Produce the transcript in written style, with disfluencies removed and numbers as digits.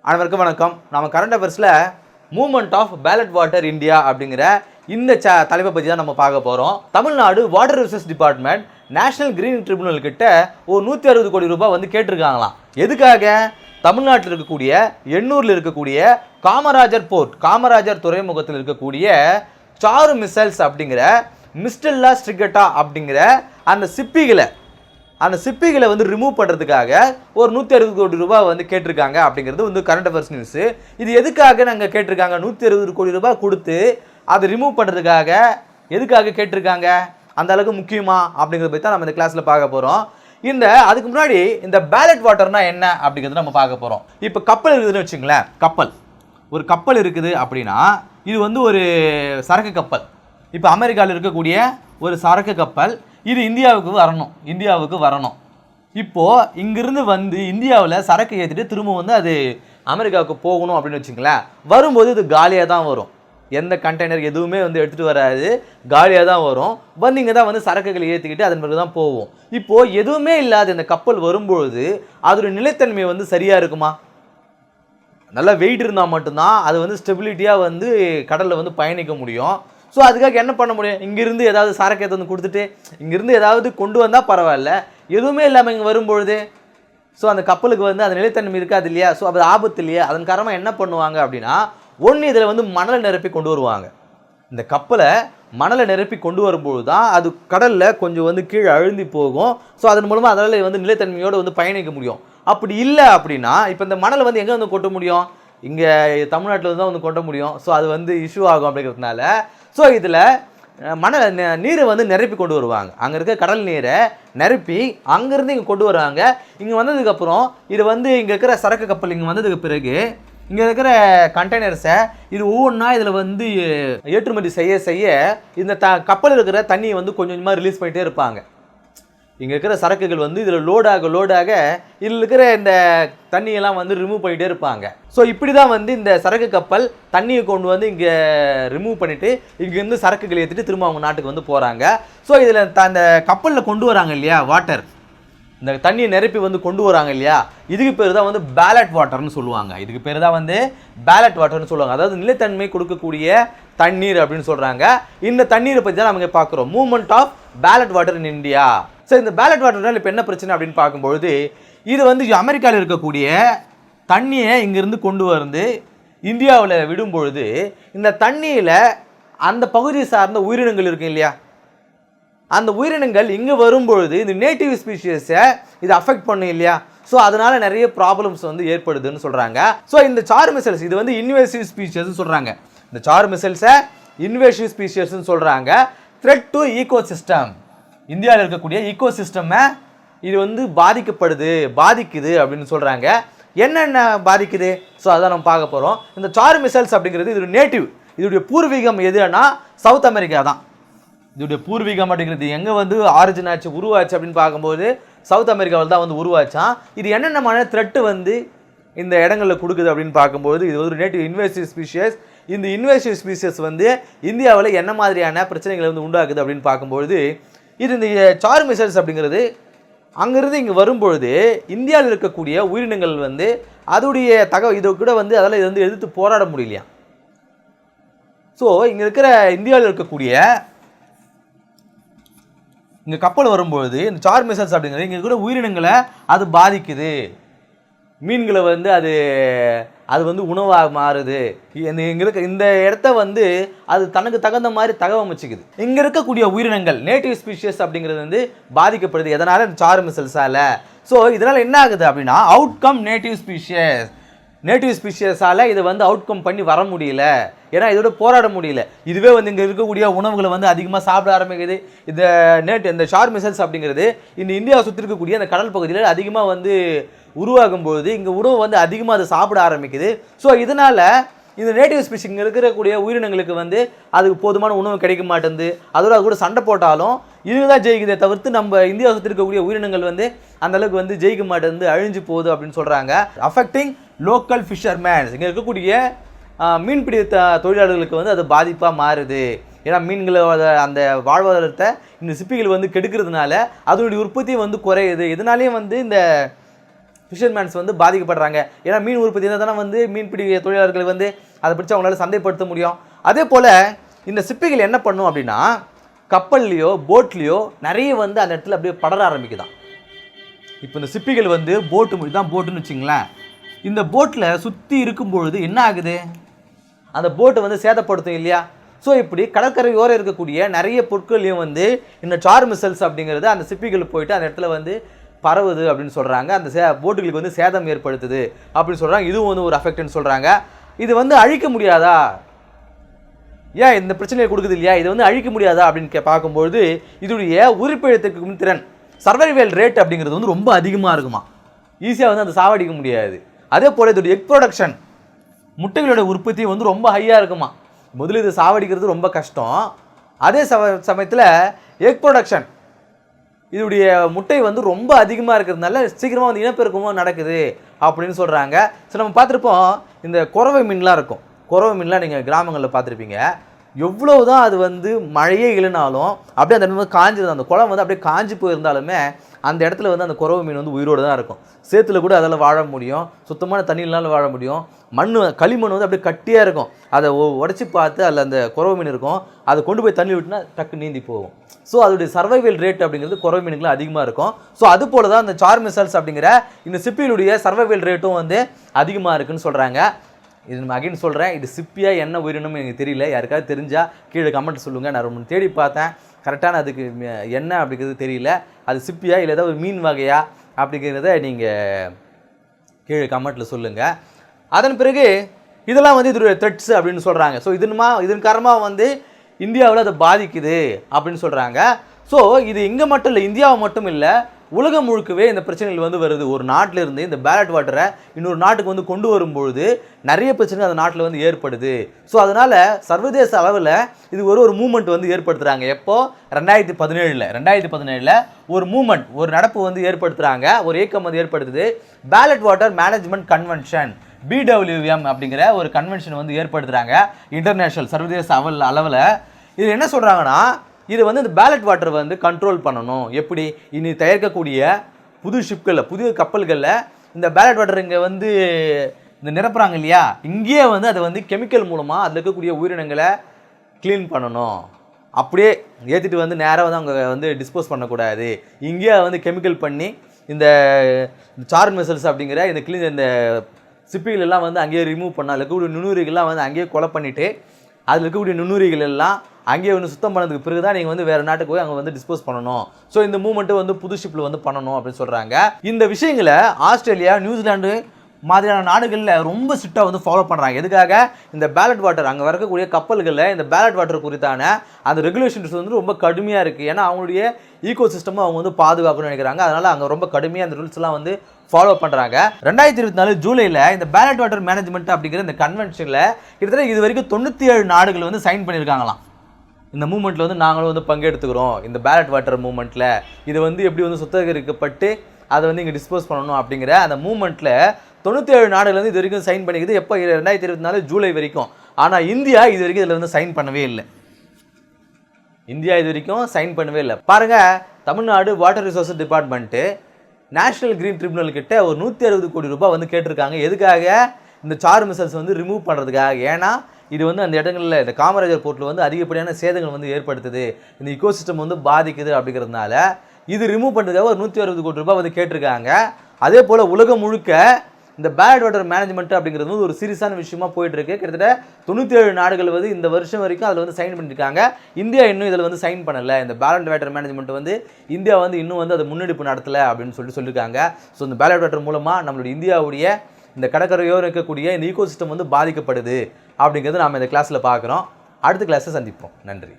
அனைவருக்கும் வணக்கம். நம்ம கரண்ட் அஃபேர்ஸில் movement of ballot water India அப்படிங்கிற இந்த தலைப்பை பற்றி தான் நம்ம பார்க்க போகிறோம். Tamil Nadu water resource department national green tribunal கிட்ட ஒரு 160 கோடி ரூபாய் வந்து கேட்டிருக்காங்களாம். எதுக்காக? தமிழ்நாட்டில் இருக்கக்கூடிய எண்ணூரில் இருக்கக்கூடிய காமராஜர் துறைமுகத்தில் இருக்கக்கூடிய சாரு மிசைல்ஸ் அப்படிங்கிற மிஸ்டெல்லா ஸ்ட்ரிகட்டா அப்படிங்கிற அந்த சிப்பிகளை வந்து ரிமூவ் பண்ணுறதுக்காக ஒரு 160 கோடி ரூபாய் வந்து கேட்டிருக்காங்க அப்படிங்கிறது வந்து கரண்ட் அஃபேர்ஸ் நியூஸு. இது எதுக்காக நாங்கள் கேட்டிருக்காங்க? 160 கோடி ரூபாய் கொடுத்து அதை ரிமூவ் பண்ணுறதுக்காக எதுக்காக கேட்டிருக்காங்க, அந்த அளவுக்கு முக்கியமா அப்படிங்கிறத பற்றி தான் நம்ம இந்த கிளாஸில் பார்க்க போகிறோம். அதுக்கு முன்னாடி இந்த பேலட் வாட்டர்னா என்ன அப்படிங்கிறது நம்ம பார்க்க போகிறோம். இப்போ கப்பல் இருக்குதுன்னு வச்சுங்களேன், ஒரு கப்பல் இருக்குது அப்படின்னா இது வந்து ஒரு சரக்கு கப்பல். இப்போ அமெரிக்காவில் இருக்கக்கூடிய ஒரு சரக்கு கப்பல் இது இந்தியாவுக்கு வரணும். இப்போது இங்கிருந்து வந்து இந்தியாவில் சரக்கு ஏற்றிட்டு திரும்ப வந்து அது அமெரிக்காவுக்கு போகணும் அப்படின்னு வச்சுங்களேன். வரும்போது இது காலியாக தான் வரும். எந்த கண்டெய்னர் எதுவுமே வந்து எடுத்துகிட்டு வராது, காலியாக தான் வரும். வந்து இங்கே தான் வந்து சரக்குகளை ஏற்றிக்கிட்டு அதன் பிறகு தான் போகும். இப்போது எதுவுமே இல்லாத இந்த கப்பல் வரும்பொழுது அதோட நிலைத்தன்மை வந்து சரியாக இருக்குமா? நல்லா வெயிட் இருந்தால் மட்டும்தான் அது வந்து ஸ்டெபிலிட்டியாக வந்து கடலில் வந்து பயணிக்க முடியும். ஸோ அதுக்காக என்ன பண்ண முடியும்? இங்கேருந்து ஏதாவது சரக்கு வந்து கொடுத்துட்டு இங்கேருந்து ஏதாவது கொண்டு வந்தால் பரவாயில்ல, எதுவுமே இல்லாமல் இங்கே வரும்பொழுது ஸோ அந்த கப்பலுக்கு வந்து அந்த நிலைத்தன்மை இருக்காது இல்லையா? ஸோ அது ஆபத்து இல்லையா? அதன் காரணமாக என்ன பண்ணுவாங்க அப்படின்னா, ஒன்று இதில் வந்து மணலை நிரப்பி கொண்டு வருவாங்க. இந்த கப்பலை மணலை நிரப்பி கொண்டு வரும்போது தான் அது கடலில் கொஞ்சம் வந்து கீழே அழுந்தி போகும். ஸோ அதன் மூலமாக அதனால் வந்து நிலைத்தன்மையோடு வந்து பயணிக்க முடியும். அப்படி இல்லை அப்படின்னா இப்போ இந்த மணலை வந்து எங்கே வந்து கொட்ட முடியும்? இங்கே தமிழ்நாட்டில் தான் வந்து கொட்ட முடியும். ஸோ அது வந்து இஷ்யூ ஆகும் அப்படிங்கிறதுனால ஸோ இதில் நீரை வந்து நிரப்பி கொண்டு வருவாங்க. அங்கே இருக்க கடல் நீரை நிரப்பி அங்கேருந்து இங்கே கொண்டு வருவாங்க. இங்கே வந்ததுக்கப்புறம் இது வந்து இங்கே இருக்கிற சரக்கு கப்பல் இங்கே வந்ததுக்கு பிறகு இங்கே இருக்கிற கண்டெய்னர்ஸை இது ஒவ்வொன்றா இதில் வந்து ஏற்றுமதி செய்ய இந்த கப்பல் இருக்கிற தண்ணியை வந்து கொஞ்சம் கொஞ்சமாக ரிலீஸ் பண்ணிகிட்டே இருப்பாங்க. இங்கே இருக்கிற சரக்குகள் வந்து இதில் லோடாக இதில் இருக்கிற இந்த தண்ணியெல்லாம் வந்து ரிமூவ் பண்ணிகிட்டே இருப்பாங்க. ஸோ இப்படி தான் வந்து இந்த சரக்கு கப்பல் தண்ணியை கொண்டு வந்து இங்கே ரிமூவ் பண்ணிவிட்டு இங்கேருந்து சரக்குகள் ஏற்றிட்டு திரும்ப அவங்க நாட்டுக்கு வந்து போகிறாங்க. ஸோ இதில் அந்த கப்பலில் கொண்டு வராங்க இல்லையா வாட்டர், இந்த தண்ணியை நிரப்பி வந்து கொண்டு வராங்க இல்லையா, இதுக்கு பேர் தான் வந்து பேலட் வாட்டர்னு சொல்லுவாங்க. அதாவது நிலைத்தன்மை கொடுக்கக்கூடிய தண்ணீர் அப்படின்னு சொல்கிறாங்க. இந்த தண்ணீரை பற்றி தான் நம்ம பார்க்குறோம். Movement of ballot water in India. So இந்த பேலட் வாட்டர்னால் இப்போ என்ன பிரச்சனை அப்படின்னு பார்க்கும்பொழுது, இது வந்து அமெரிக்காவில் இருக்கக்கூடிய தண்ணியை இங்கேருந்து கொண்டு வந்து இந்தியாவில் விடும்பொழுது இந்த தண்ணியில் அந்த பகுதியை சார்ந்த உயிரினங்கள் இருக்கு இல்லையா, அந்த உயிரினங்கள் இங்கே வரும்பொழுது இந்த நேட்டிவ் ஸ்பீஷியஸை இது அஃபெக்ட் பண்ணும் இல்லையா. ஸோ அதனால் நிறைய ப்ராப்ளம்ஸ் வந்து ஏற்படுதுன்னு சொல்கிறாங்க. ஸோ இந்த சாரு மிசைல்ஸ் இது வந்து இன்வேசிவ் ஸ்பீஷியஸ்ன்னு சொல்கிறாங்க. இந்த சாரு மிசைல்ஸை இன்வேசிவ் ஸ்பீஷியஸ்ன்னு சொல்கிறாங்க. த்ரெட் டு ஈகோசிஸ்டம், இந்தியாவில் இருக்கக்கூடிய ஈகோசிஸ்டமை இது வந்து பாதிக்குது அப்படின்னு சொல்கிறாங்க. என்னென்ன பாதிக்குது? ஸோ அதான் நம்ம பார்க்க போகிறோம். இந்த சாரு மிசைல்ஸ் அப்படிங்கிறது இது நேட்டிவ், இதோடைய பூர்வீகம் எதுனா சவுத் அமெரிக்கா தான். இதோடைய பூர்வீகம் அப்படிங்கிறது எங்கே வந்து ஆரிஜின் ஆச்சு, உருவாச்சு அப்படின்னு பார்க்கும்போது சவுத் அமெரிக்காவில் தான் வந்து உருவாச்சான். இது என்னென்ன த்ரெட்டு வந்து இந்த இடங்களில் கொடுக்குது அப்படின்னு பார்க்கும்போது இது ஒரு நேட்டிவ் இன்வேசிவ் ஸ்பீஷியஸ். இந்த இன்வேசிவ் ஸ்பீஷியஸ் வந்து இந்தியாவில் என்ன மாதிரியான பிரச்சனைகளை வந்து உண்டாக்குது அப்படின்னு பார்க்கும்பொழுது இந்த சாரு மிசைல்ஸ் அப்படிங்கிறது அங்கேருந்து இங்கே வரும்பொழுது இந்தியாவில் இருக்கக்கூடிய உயிரினங்கள் வந்து அதோடைய இதை கூட வந்து அதால் இது வந்து எதிர்த்து போராட முடியலையா. ஸோ இங்கே இருக்கிற இந்தியாவில் இருக்கக்கூடிய இங்கே கப்பல் வரும்பொழுது இந்த சாரு மிசைல்ஸ் அப்படிங்கிறது இங்கே கூட உயிரினங்களை அது பாதிக்குது. மீன்களை வந்து அது வந்து உணவாக மாறுது. இங்கே இருக்க இந்த இடத்த வந்து அது தனக்கு தகுந்த மாதிரி தகவமைச்சிக்குது. இங்கே இருக்கக்கூடிய உயிரினங்கள் நேட்டிவ் ஸ்பீஷியஸ் அப்படிங்கிறது வந்து பாதிக்கப்படுது. எதனால்? இந்த சாரு மிசைல்ஸால். ஸோ இதனால் என்ன ஆகுது அப்படின்னா அவுட்கம் நேட்டிவ் ஸ்பீஷியஸால் இதை வந்து அவுட்கம் பண்ணி வர முடியல, ஏன்னா இதோட போராட முடியல. இதுவே வந்து இங்கே இருக்கக்கூடிய உணவுகளை வந்து அதிகமாக சாப்பிட ஆரம்பிக்குது. இந்த சாரு மிசைல்ஸ் அப்படிங்கிறது இந்த இந்தியாவை சுற்றி இருக்கக்கூடிய அந்த கடல் பகுதியில் அதிகமாக வந்து உருவாகும்போது இங்கே உணவு வந்து அதிகமாக அதை சாப்பிட ஆரம்பிக்குது. ஸோ இதனால் இந்த நேட்டிவ் ஸ்பீஷிஸ் இங்கே இருக்கக்கூடிய உயிரினங்களுக்கு வந்து அதுக்கு போதுமான உணவு கிடைக்க மாட்டேங்குது. அதோட அது கூட சண்டை போட்டாலும் இதுதான் ஜெயிக்குதே தவிர்த்து நம்ம இந்தியாவை சுற்றி இருக்கக்கூடிய உயிரினங்கள் வந்து அந்தளவுக்கு வந்து ஜெயிக்க மாட்டேங்குது, அழிஞ்சு போகுது அப்படின்னு சொல்கிறாங்க. அஃபெக்டிங் லோக்கல் ஃபிஷர்மேன்ஸ், இங்கே இருக்கக்கூடிய மீன்பிடி தொழிலாளர்களுக்கு வந்து அது பாதிப்பாக மாறுது. ஏன்னா மீன்களோட அந்த வாழ்வாதாரத்தை இந்த சிப்பிகள் வந்து கெடுக்கிறதுனால அதனுடைய உற்பத்தி வந்து குறையுது. இதனாலேயும் வந்து இந்த ஃபிஷர்மேன்ஸ் வந்து பாதிக்கப்படுறாங்க. ஏன்னா மீன் உற்பத்தி தானே வந்து மீன்பிடி தொழிலாளர்கள் வந்து அதை பிடிச்சி அவங்களால சந்தைப்படுத்த முடியும். அதே போல் இந்த சிப்பிகள் என்ன பண்ணும் அப்படின்னா கப்பல்லையோ போட்லேயோ நிறைய வந்து அந்த இடத்துல அப்படியே படர ஆரம்பிக்குதான். இப்போ இந்த சிப்பிகள் வந்து இதுதான் போட்டுன்னு வச்சுங்களேன். இந்த போட்டில் சுற்றி இருக்கும்பொழுது என்ன ஆகுது, அந்த போட்டை வந்து சேதப்படுத்தும் இல்லையா. ஸோ இப்படி கடற்கரையோரம் இருக்கக்கூடிய நிறைய பொருட்களையும் வந்து இந்த சார் மிசல்ஸ் அப்படிங்கிறது அந்த சிப்பிகள் போயிட்டு அந்த இடத்துல வந்து பரவுது அப்படின்னு சொல்கிறாங்க. அந்த போட்டுகளுக்கு வந்து சேதம் ஏற்படுத்துது அப்படின்னு சொல்கிறாங்க. இதுவும் வந்து ஒரு அஃபெக்ட்னு சொல்கிறாங்க. இது வந்து அழிக்க முடியாதா, ஏன் இந்த பிரச்சனையை கொடுக்குது இல்லையா, இதை வந்து அழிக்க முடியாதா அப்படின்னு பார்க்கும்பொழுது இதோடைய உயிர்ப்பிழத்திற்கும் திறன் சர்வைவல் ரேட் அப்படிங்கிறது வந்து ரொம்ப அதிகமாக இருக்குமா. ஈஸியாக வந்து அந்த சாவடிக்க முடியாது. அதே போல் இதோடைய எக் ப்ரொடக்ஷன் முட்டைகளோட உற்பத்தி வந்து ரொம்ப ஹையாக இருக்குமா. முதல்ல இது சாவடிக்கிறது ரொம்ப கஷ்டம். அதே சமயத்தில் எக் ப்ரொடக்ஷன் இதோடைய முட்டை வந்து ரொம்ப அதிகமாக இருக்கிறதுனால சீக்கிரமாக வந்து இனப்பெருக்கமும் நடக்குது அப்படின்னு சொல்கிறாங்க. ஸோ நம்ம பார்த்துருப்போம் இந்த குறவை மீன்லாம் இருக்கும். குறவை மீன்லாம் நீங்கள் கிராமங்களில் பார்த்துருப்பீங்க. எவ்வளோ தான் அது வந்து மழையே இல்லைனாலும் அப்படியே அந்த இடத்துல காஞ்சிருந்தது, அந்த குளம் வந்து அப்படியே காஞ்சி போயிருந்தாலுமே அந்த இடத்துல வந்து அந்த குறவை மீன் வந்து உயிரோடு தான் இருக்கும். சேத்துல கூட அதில் வாழ முடியும், சுத்தமான தண்ணியினாலும் வாழ முடியும். களிமண் வந்து அப்படியே கட்டியாக இருக்கும். அதை உடச்சி பார்த்து அதில் அந்த குறவை மீன் இருக்கும். அதை கொண்டு போய் தண்ணி விட்டுனா டக்கு நீந்தி போகும். ஸோ அதோடைய சர்வைவல் ரேட் அப்படிங்கிறது குறவை மீனுக்குலாம் அதிகமாக இருக்கும். ஸோ அது போல தான் இந்த சார் மிசல்ஸ் அப்படிங்கிற இந்த சிப்பியினுடைய சர்வைவல் ரேட்டும் வந்து அதிகமாக இருக்குன்னு சொல்கிறாங்க. இது நம்ம அகைன் சொல்கிறேன், இது சிப்பியாக என்ன உயிரினம்னு எனக்கு தெரியல. யாருக்காவது தெரிஞ்சால் கீழே கமெண்ட் சொல்லுங்கள். நான் ரொம்ப தேடி பார்த்தேன், கரெக்டான அதுக்கு என்ன அப்படிங்கிறது தெரியல. அது சிப்பியா இல்லை ஏதாவது ஒரு மீன் வகையா அப்படிங்கிறத நீங்கள் கீழே கமெண்ட்டில் சொல்லுங்கள். அதன் பிறகு இதெல்லாம் வந்து இதோடைய த்ரெட்ஸ் அப்படின்னு சொல்கிறாங்க. ஸோ இதன் காரணமாக வந்து இந்தியாவில் அதை பாதிக்குது அப்படின்னு சொல்கிறாங்க. ஸோ இது இங்கே மட்டும் இல்லை, இந்தியாவை மட்டும் இல்லை, உலகம் முழுக்கவே இந்த பிரச்சனைகள் வந்து வருது. ஒரு நாட்டில் இருந்து இந்த பேலட் வாட்டரை இன்னொரு நாட்டுக்கு வந்து கொண்டு வரும்பொழுது நிறைய பிரச்சனைகள் அந்த நாட்டில் வந்து ஏற்படுது. ஸோ அதனால் சர்வதேச அளவில் இது ஒரு மூமெண்ட் வந்து ஏற்படுத்துகிறாங்க. எப்போ 2017 ஒரு மூமெண்ட், ஒரு நடப்பு வந்து ஏற்படுத்துகிறாங்க, ஒரு இயக்கம் வந்து ஏற்படுத்துது. Ballast water management convention BWM அப்படிங்கிற ஒரு கன்வென்ஷன் வந்து ஏற்படுத்துகிறாங்க இன்டர்நேஷ்னல் சர்வதேச அளவில். இது என்ன சொல்கிறாங்கன்னா, இது வந்து இந்த பேலட் வாட்டர் வந்து கண்ட்ரோல் பண்ணணும். எப்படி இனி தயாரிக்கக்கூடிய புது ஷிப்களில் புதிய கப்பல்களில் இந்த பேலட் வாட்டர் இங்கே வந்து இந்த நிரப்புறாங்க இல்லையா, இங்கேயே வந்து அதை வந்து கெமிக்கல் மூலமாக அதில் இருக்கக்கூடிய உயிரினங்களை க்ளீன் பண்ணணும். அப்படியே ஏற்றிட்டு வந்து நேராக வந்து அவங்க வந்து டிஸ்போஸ் பண்ணக்கூடாது. இங்கேயே வந்து கெமிக்கல் பண்ணி இந்த சார் மிசல்ஸ் அப்படிங்கிற இந்த சிப்பிகள் எல்லாம் வந்து அங்கேயே ரிமூவ் பண்ணால் இருக்கக்கூடிய நுண்ணுயிரிகள்லாம் வந்து அங்கேயே கொலை பண்ணிவிட்டு அதில் இருக்கக்கூடிய நுண்ணுயிரிகள் எல்லாம் அங்கேயே வந்து சுத்தம் பண்ணதுக்கு பிறகு தான் நீங்கள் வந்து வேறு நாட்டுக்கு போய் அங்கே வந்து டிஸ்போஸ் பண்ணணும். ஸோ இந்த மூவ்மெண்ட்டு வந்து புது ஷிப்பில் வந்து பண்ணணும் அப்படின்னு சொல்கிறாங்க. இந்த விஷயங்களை ஆஸ்திரேலியா, நியூசிலாண்டு மாதிரியான நாடுகளில் ரொம்ப ஸ்ட்ரிக்டாக வந்து ஃபாலோ பண்ணுறாங்க. எதுக்காக, இந்த பேலட் வாட்டர் அங்கே வரக்கூடிய கப்பல்களில் இந்த பேலட் வாட்டர் குறித்தான அந்த ரெகுலேஷன்ஸ் வந்து ரொம்ப கடுமையாக இருக்குது. ஏன்னா அவங்களுடைய ஈகோ சிஸ்டமும் அவங்க வந்து பாதுகாக்கணும்னு நினைக்கிறாங்க. அதனால் அங்கே ரொம்ப கடுமையாக அந்த ரூல்ஸ்லாம் வந்து ஃபாலோ பண்ணுறாங்க. 2024 ஜூலையில் இந்த பேலட் வாட்டர் மேனேஜ்மெண்ட் அப்படிங்கிற இந்த கன்வென்ஷனில் கிட்டத்தட்ட இது வரைக்கும் 97 நாடுகள் வந்து சைன் பண்ணியிருக்காங்களாம். இந்த மூமெண்ட்டில் வந்து நாங்களும் வந்து பங்கெடுத்துக்கிறோம் இந்த பேலட் வாட்டர் மூமெண்ட்டில். இது வந்து எப்படி வந்து சுத்திகரிக்கப்பட்டு அதை வந்து இங்கே டிஸ்போஸ் பண்ணணும் அப்படிங்கிற அந்த மூமெண்ட்டில் 97 நாடுகள் வந்து இது வரைக்கும் சைன் பண்ணிக்குது. எப்போ 2024 ஜூலை வரைக்கும். ஆனால் இந்தியா இது வரைக்கும் இதில் வந்து சைன் பண்ணவே இல்லை. இந்தியா இது வரைக்கும் சைன் பண்ணவே இல்லை. பாருங்கள், Tamil Nadu water resources department national green tribunal கிட்ட ஒரு 160 கோடி ரூபாய் வந்து கேட்டிருக்காங்க. எதுக்காக, இந்த சார் மிசல்ஸ் வந்து ரிமூவ் பண்ணுறதுக்காக. ஏன்னா இது வந்து அந்த இடங்களில் இந்த காமராஜர் போர்ட்டில் வந்து அதிகப்படியான சேதங்கள் வந்து ஏற்படுத்துது, இந்த இக்கோசிஸ்டம் வந்து பாதிக்குது அப்படிங்கிறதுனால இது ரிமூவ் பண்ணுறதுக்காக ஒரு 160 கோடி ரூபாய் வந்து கேட்டிருக்காங்க. அதே போல் உலகம் முழுக்க இந்த பேலட் வாட்டர் மேனேஜ்மெண்ட் அப்படிங்கிறது வந்து ஒரு சீரியஸான விஷயமா போயிட்டு இருக்கு. கிட்டத்தட்ட 97 நாடுகள் வந்து இந்த வருஷம் வரைக்கும் அதில் வந்து சைன் பண்ணியிருக்காங்க. இந்தியா இன்னும் இதில் வந்து சைன் பண்ணலை. இந்த பேலட் வாட்டர் மேனேஜ்மெண்ட் வந்து இந்தியா வந்து இன்னும் வந்து அதை முன்னெடுப்பு நடத்தலை அப்படின்னு சொல்லியிருக்காங்க. ஸோ இந்த பேலட் வாட்டர் மூலமாக நம்மளுடைய இந்தியாவுடைய இந்த கடற்கரையோரம் இருக்கக்கூடிய இந்த ஈகோசிஸ்டம் வந்து பாதிக்கப்படுது அப்படிங்கிறது நாம் இந்த கிளாஸில் பார்க்குறோம். அடுத்த கிளாஸை சந்திப்போம். நன்றி.